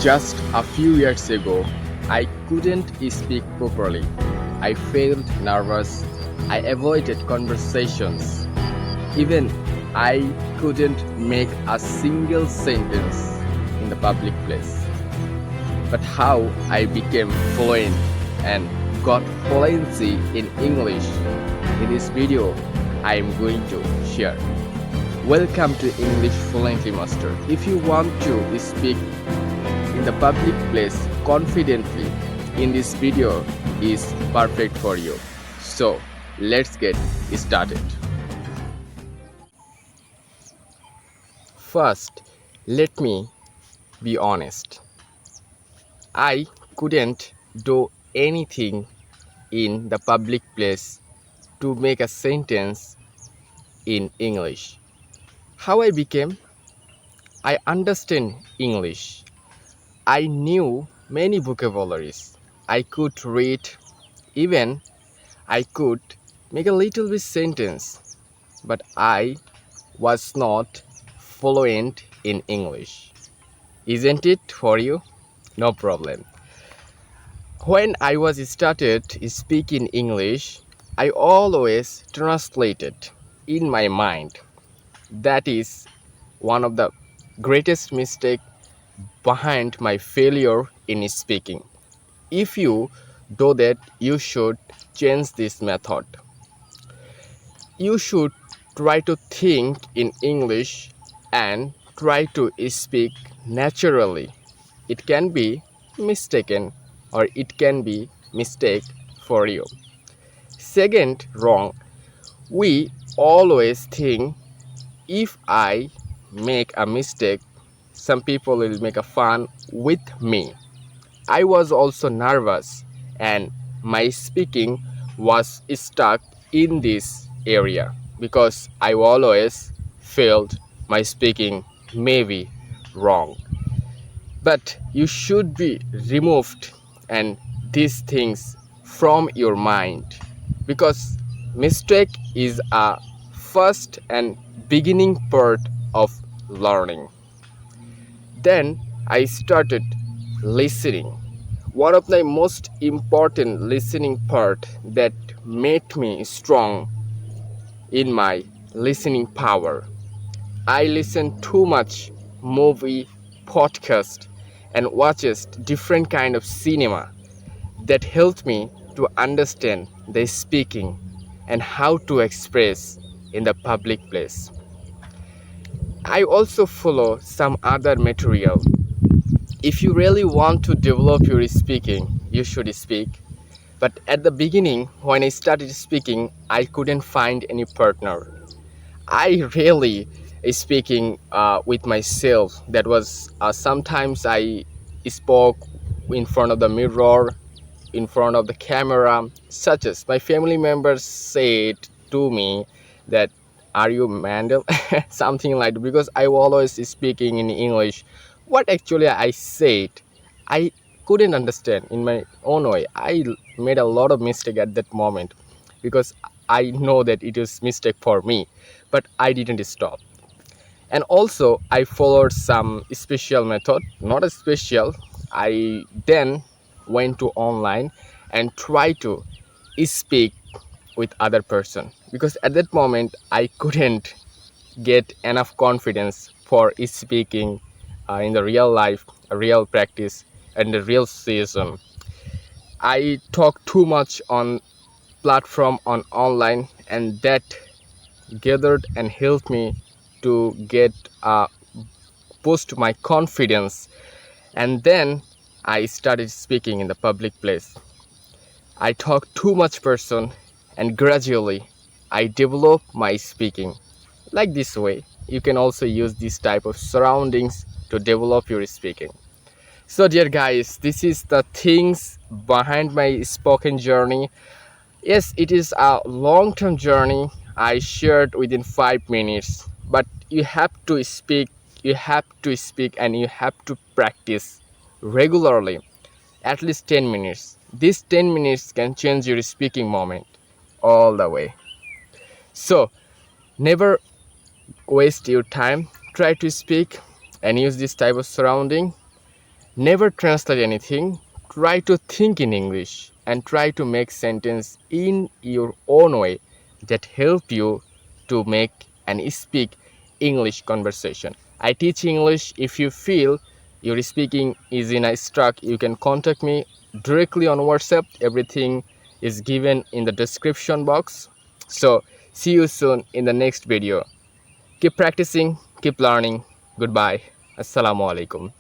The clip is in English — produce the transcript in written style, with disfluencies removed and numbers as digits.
Just a few years ago, I couldn't speak properly. I felt nervous. I avoided conversations. Even I couldn't make a single sentence in the public place. But how I became fluent and got fluency in English in this video I am going to share. Welcome to English Fluently Master. If you want to speak in the public place confidently, in this video is perfect for you. So let's get started. First, let me be honest. I couldn't do anything in the public place to make a sentence in English. How I became? I understand English. I knew many vocabularies. I could read, even I could make a little bit sentence, but I was not fluent in English. Isn't it for you? No problem. When I was started speaking English, I always translated in my mind. That is one of the greatest mistake behind my failure in speaking. If you do that, you should change this method. You should try to think in English and try to speak naturally. It can be mistaken or it can be mistake for you. Second wrong, we always think if I make a mistake, some people will make a fun with me. I was also nervous and my speaking was stuck in this area because I always felt my speaking may be wrong. But you should be removed and these things from your mind because mistake is a first and beginning part of learning. Then I started listening. One of the most important listening part that made me strong in my listening power. I listened too much movie, podcast, and watches different kind of cinema that helped me to understand the speaking and how to express in the public place. I also follow some other material. If you really want to develop your speaking, you should speak. But at the beginning, when I started speaking, I couldn't find any partner. I really speaking with myself. That was sometimes I spoke in front of the mirror, in front of the camera, such as my family members said to me that are you Mandel something like that, because I was always speaking in English. What actually I said, I couldn't understand in my own way. I made a lot of mistake at that moment because I know that it was mistake for me, but I didn't stop. And also I followed some special method, not a special. I then went to online and try to speak with other person because at that moment I couldn't get enough confidence for speaking in the real life, real practice, and the real season. I talk too much on platform on online, and that gathered and helped me to get boost my confidence. And then I started speaking in the public place. I talk too much person, and gradually I develop my speaking. Like this way, you can also use this type of surroundings to develop your speaking. So dear guys, this is the things behind my spoken journey. Yes, it is a long-term journey. I shared within 5 minutes, but you have to speak, and you have to practice regularly, at least 10 minutes. These 10 minutes can change your speaking moment all the way. So never waste your time. Try to speak and use this type of surrounding. Never translate anything. Try to think in English and try to make sentence in your own way that help you to make and speak English conversation. I teach English. If you feel your speaking is in a stuck, you can contact me directly on WhatsApp. Everything is given in the description box. So see you soon in the next video. Keep practicing, keep learning. Goodbye. Assalamu alaikum.